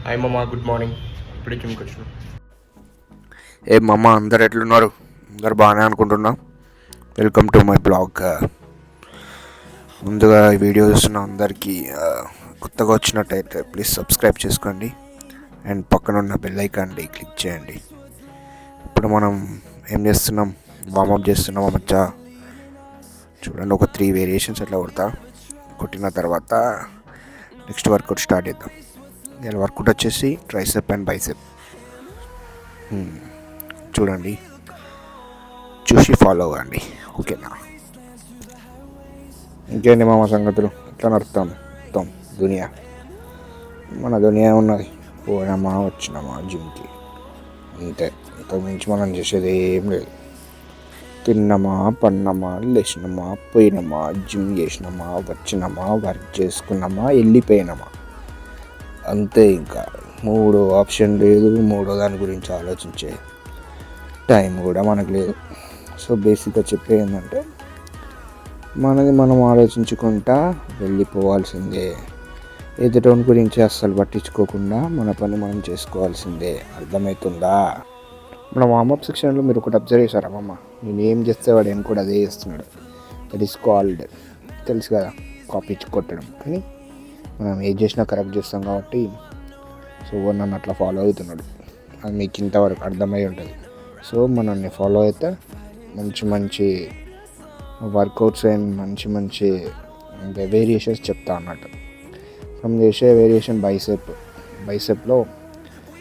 Hi మామ, good morning. ఇప్పుడే జిమ్కి వచ్చిన. ఏ మమ్మ, అందరు ఎట్లున్నారు? అందరు బాగానే అనుకుంటున్నా. Welcome to my blog. ముందుగా ఈ వీడియో చూస్తున్న అందరికీ కొత్తగా వచ్చినట్టయితే ప్లీజ్ సబ్స్క్రైబ్ చేసుకోండి అండ్ పక్కన ఉన్న బెల్ ఐకాన్ని క్లిక్ చేయండి. ఇప్పుడు మనం ఏం చేస్తున్నాం? వార్మప్ చేస్తున్నాం మధ్య. చూడండి, ఒక 3 వేరియేషన్స్ అట్లా కొట్టిన తర్వాత నెక్స్ట్ వర్కౌట్ స్టార్ట్ చేద్దాం. ఇలా వర్కౌట్ వచ్చేసి ట్రైసెప్ అండ్ బైసెప్. చూడండి, చూసి ఫాలో అవ్వండి, ఓకేనా? ఇంకేంటి మామ సంగతులు? ఇట్లా నడుపుతాం మొత్తం దునియా. మన దునియా ఉన్నది, పోయినామా వచ్చినామా జిమ్కి, అంతే. ఇంతకు మించి మనం చేసేది ఏం లేదు. తిన్నామా, పన్నామా, లేచినామా, పోయినామా, జిమ్ చేసినామా, వచ్చినామా, వర్క్ చేసుకున్నామా, వెళ్ళిపోయినామా, అంతే. ఇంకా 3 ఆప్షన్ లేదు. 3 దాని గురించి ఆలోచించే టైం కూడా మనకు లేదు. సో బేసిక్గా చెప్పేది ఏంటంటే, మనది మనం ఆలోచించుకుంటా వెళ్ళిపోవాల్సిందే. ఎదుటోని గురించి అస్సలు పట్టించుకోకుండా మన పని మనం చేసుకోవాల్సిందే. అర్థమవుతుందా? మన వార్మప్ సెక్షన్లో మీరు ఒకటి అబ్జర్వ్ చేశారా మామ? నేను ఏం చేస్తే వాడు ఏం కూడా అదే చేస్తున్నాడు. దట్ ఈస్ కాల్డ్, తెలుసు కదా, కాపీ కొట్టడం. కానీ మనం ఏం చేసినా కరెక్ట్ చేస్తాం కాబట్టి సో నన్ను అట్లా ఫాలో అవుతున్నాడు. అది మీకు ఇంతవరకు అర్థమై ఉంటుంది. సో మనల్ని ఫాలో అయితే మంచి మంచి వర్కౌట్స్ అండ్ మంచి అంటే వేరియేషన్స్ చెప్తా అన్నట్టు. మనం చేసే వేరియేషన్ బైసెప్లో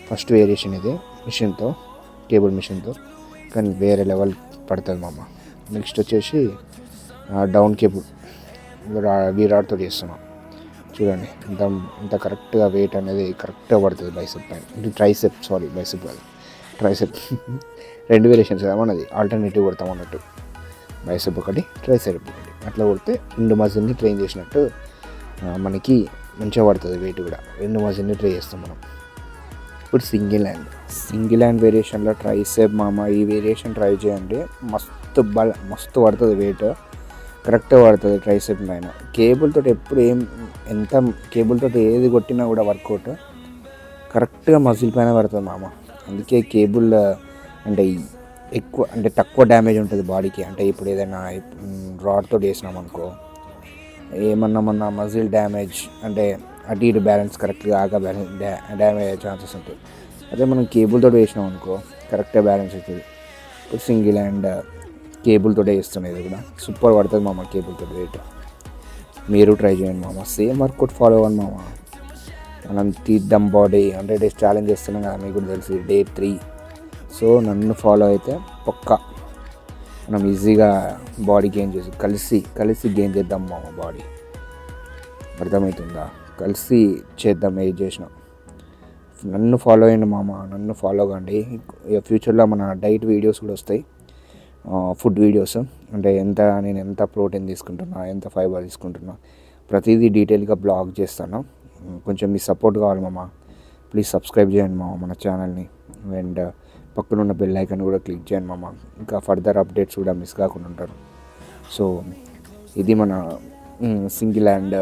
ఫస్ట్ వేరియేషన్ ఇది, మిషన్తో, కేబుల్ మిషన్తో. కానీ వేరే లెవెల్ పడుతుంది మామ. నెక్స్ట్ వచ్చేసి డౌన్ కేబుల్ వీరాడ్తో చేస్తున్నాం. చూడండి, ఇంత కరెక్ట్గా వెయిట్ అనేది కరెక్ట్గా పడుతుంది బైసెప్ పైన. ఇది బైసెప్ కాదు, ట్రైసెప్. 2 వేరియేషన్స్ మనది, ఆల్టర్నేటివ్ కొడతాం అన్నట్టు. బైసెప్ ఒకటి, ట్రైసెప్ ఒకటి. అట్లా కొడితే 2 మజిల్ని ట్రైన్ చేసినట్టు మనకి మంచిగా పడుతుంది వెయిట్ కూడా. 2 మజిల్ని ట్రై చేస్తాం మనం. ఇప్పుడు సింగిల్ హ్యాండ్ వేరియేషన్లో ట్రైసెప్ మామ. ఈ వేరియేషన్ ట్రై చేయండి, మస్తు పడుతుంది వెయిట్, కరెక్ట్గా పడుతుంది ట్రైసెప్ పైన. కేబుల్ తోటి ఎప్పుడు ఎంత కేబుల్ తోటి ఏది కొట్టినా కూడా వర్కౌట్ కరెక్ట్గా మజిల్ పైన పడుతుంది మామ. అందుకే కేబుల్ అంటే తక్కువ డ్యామేజ్ ఉంటుంది బాడీకి. అంటే ఇప్పుడు ఏదైనా రాడ్తో వేసినాం అనుకో, ఏమన్నా మజిల్ డ్యామేజ్ అంటే అటు ఇటు బ్యాలెన్స్ కరెక్ట్గా డ్యామేజ్ అయ్యే ఛాన్సెస్ ఉంటాయి. అదే మనం కేబుల్ తోటి వేసినాం అనుకో, కరెక్ట్గా బ్యాలెన్స్ అవుతుంది. ఇప్పుడు సింగిల్ హ్యాండ్ కేబుల్ తోటే వేస్తున్నాయి. ఇది కూడా సూపర్ పడుతుంది మామ కేబుల్ తోటి వెయిట్. మీరు ట్రై చేయండి మామ, సేమ్ వర్కౌట్ ఫాలో అవ్వండి మామ. మనం తీద్దాం బాడీ 100 days ఛాలెంజ్ చేస్తున్నాం కదా, మీకు కూడా తెలిసి Day 3. సో నన్ను ఫాలో అయితే పక్కా మనం ఈజీగా బాడీ గెయిన్ చేసి కలిసి గెయిన్ చేద్దాం మామ బాడీ. అర్థమవుతుందా? కలిసి చేద్దాం ఏది చేసినా. నన్ను ఫాలో అయ్యండి మామ, నన్ను ఫాలో కండి. ఫ్యూచర్లో మన డైట్ వీడియోస్ కూడా వస్తాయి, ఫుడ్ వీడియోస్. అంటే నేను ఎంత ప్రోటీన్ తీసుకుంటున్నా, ఎంత ఫైబర్ తీసుకుంటున్నా, ప్రతిదీ డీటెయిల్గా బ్లాగ్ చేస్తాను. కొంచెం మీ సపోర్ట్ కావాలి మామ. ప్లీజ్ సబ్స్క్రైబ్ చేయండి మామ మన ఛానల్ని. అండ్ పక్కన ఉన్న బెల్ ఐకాన్ కూడా క్లిక్ చేయండి మామ. ఇంకా ఫర్దర్ అప్డేట్స్ కూడా మిస్ కాకుండా ఉంటారు. సో ఇది మన సింగిల్ హ్యాండ్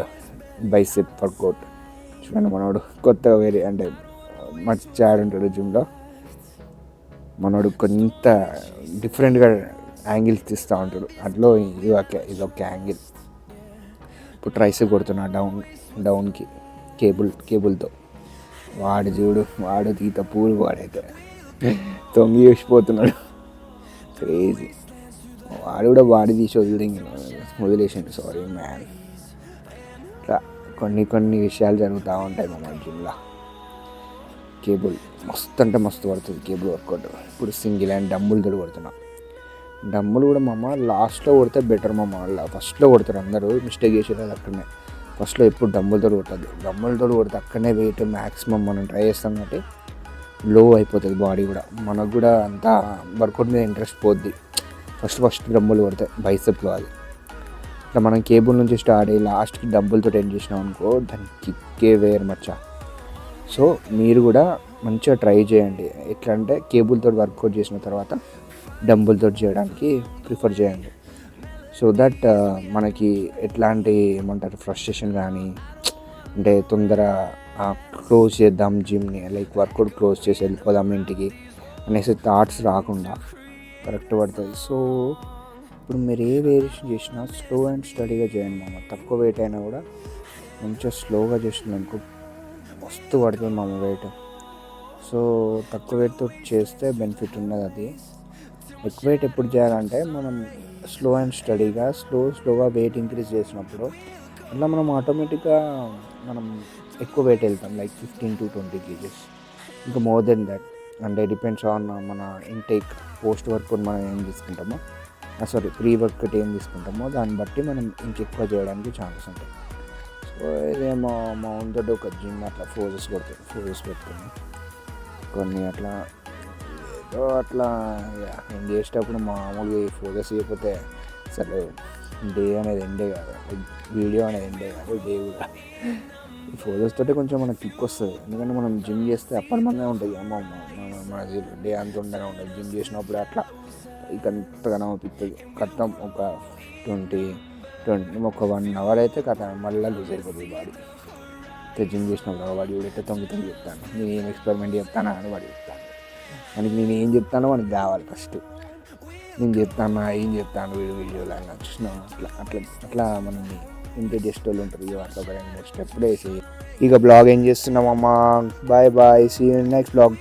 బైసెప్ వర్కౌట్. చూడండి, మనోడు కొత్తగా అంటే మంచి ఉంటాడు జిమ్లో. మనోడు కొంత డిఫరెంట్గా యాంగిల్స్ తీస్తూ ఉంటాడు. అట్లో ఇది ఒక యాంగిల్. ఇప్పుడు ట్రైసెప్ కొడుతున్నా డౌన్కి కేబుల్తో. వాడు తీత పూలు వాడైతే తొంగి వేసిపోతున్నాడు, క్రేజీ. వాడు కూడా బాడీ తీసి వదిలేసిండు. Sorry man. ఇట్లా కొన్ని విషయాలు జరుగుతూ ఉంటాయి మా జిమ్లో. కేబుల్ మస్తు పడుతుంది కేబుల్ వర్కౌట్. ఇప్పుడు సింగిల్ హ్యాండ్ డంబుల్తో కొడుతున్నా. డంబుల్ కూడా మామ లాస్ట్లో కొడితే బెటర్ మామ. ఫస్ట్లో కొడతారు అందరూ, మిస్టేక్ చేసేది అక్కడనే. ఫస్ట్లో ఎప్పుడు డంబుల్తో కొట్టద్దు. డంబుల్తో కొడితే అక్కడనే వెయిట్ మ్యాక్సిమం మనం ట్రై చేస్తాం కాబట్టి లో అయిపోతుంది బాడీ కూడా. మనకు కూడా అంతా వర్కౌట్ మీద ఇంట్రెస్ట్ పోద్ది ఫస్ట్ డంబుల్ కొడితే బైసెప్లో. అది ఇట్లా మనం కేబుల్ నుంచి స్టార్ట్ అయ్యి లాస్ట్కి డంబుల్తో ఎండ్ చేసినాం అనుకో, దానికి కిక్కే వేరు మచ్చా. సో మీరు కూడా మంచిగా ట్రై చేయండి. ఎట్లా అంటే కేబుల్తో వర్కౌట్ చేసిన తర్వాత డంబుల్తో చేయడానికి ప్రిఫర్ చేయండి. సో దట్ మనకి ఎట్లాంటి ఏమంటారు ఫ్రస్ట్రేషన్ కానీ, అంటే తొందర క్లోజ్ చేద్దాం జిమ్ని, లైక్ వర్కౌట్ క్లోజ్ చేసి వెళ్ళిపోదాం ఇంటికి అనేసి థాట్స్ రాకుండా కరెక్ట్ పడుతుంది. సో ఇప్పుడు మీరు ఏ వేరియేషన్ చేసినా స్లో అండ్ స్టడీగా చేయండి మామ. తక్కువ వెయిట్ అయినా కూడా మంచిగా స్లోగా చేసినామనుకో మస్తు పడుతుంది మామ వెయిట్. సో తక్కువ వెయిట్తో చేస్తే బెనిఫిట్ ఉన్నది. అది ఎక్కువ వెయిట్ ఎప్పుడు చేయాలంటే మనం స్లో అండ్ స్టడీగా స్లోగా వెయిట్ ఇంక్రీజ్ చేసినప్పుడు అట్లా మనం ఆటోమేటిక్గా మనం ఎక్కువ వెయిట్ వెళ్తాం, లైక్ 15 to 20 kgs, ఇంకా మోర్ దెన్ దట్. అంటే డిపెండ్స్ ఆన్ మన ఇంటేక్, పోస్ట్ వర్కౌట్ మనం ఏం తీసుకుంటామో, ప్రీ వర్కౌట్ ఏం తీసుకుంటామో దాన్ని బట్టి మనం ఇంకెక్కువ చేయడానికి ఛాన్సెస్ ఉంటాయి. సో ఇదేమో మా ఉందట ఒక జిమ్ అట్లా ఫోజెస్ పెట్టుకుని కొన్ని అట్లా ఏదో అట్లా నేను చేసేటప్పుడు మామూలుగా ఈ ఫోజెస్ చేయకపోతే అసలు డే అనేది ఎండే కాదు, వీడియో అనేది ఎండే కాదు, డే కూడా. ఈ ఫోజెస్ తోటే కొంచెం మనకు కిక్ వస్తుంది. ఎందుకంటే మనం జిమ్ చేస్తే అప్పటిమందే ఉంటుంది అమ్మ మన డే అంతా ఉండనే ఉంటుంది. జిమ్ చేసినప్పుడు అట్లా ఇక అంతగానో అనిపిస్తుంది. కథం ఒక 1 hour అయితే కథ మళ్ళీ లూజ్ అయిపోతుంది బాడీ. జిమ్ చేసినప్పుడు వాడి ఎట్లా తొంగి చెప్తాను, నేను ఏం ఎక్స్పెరిమెంట్ చెప్తానా అని వాడు చెప్తాను. మనకి నేను ఏం చెప్తానో మనకి కావాలి ఫస్ట్. నేను ఏం చెప్తాను వీడియోలో అని వచ్చిన అట్లా మనల్ని ఇంప్లీట్ చేసే వాళ్ళు ఉంటారు. అట్లా నెక్స్ట్ ఎప్పుడే వేసి ఇక బ్లాగ్ ఏం చేస్తున్నామమ్మా. Bye see you next blog.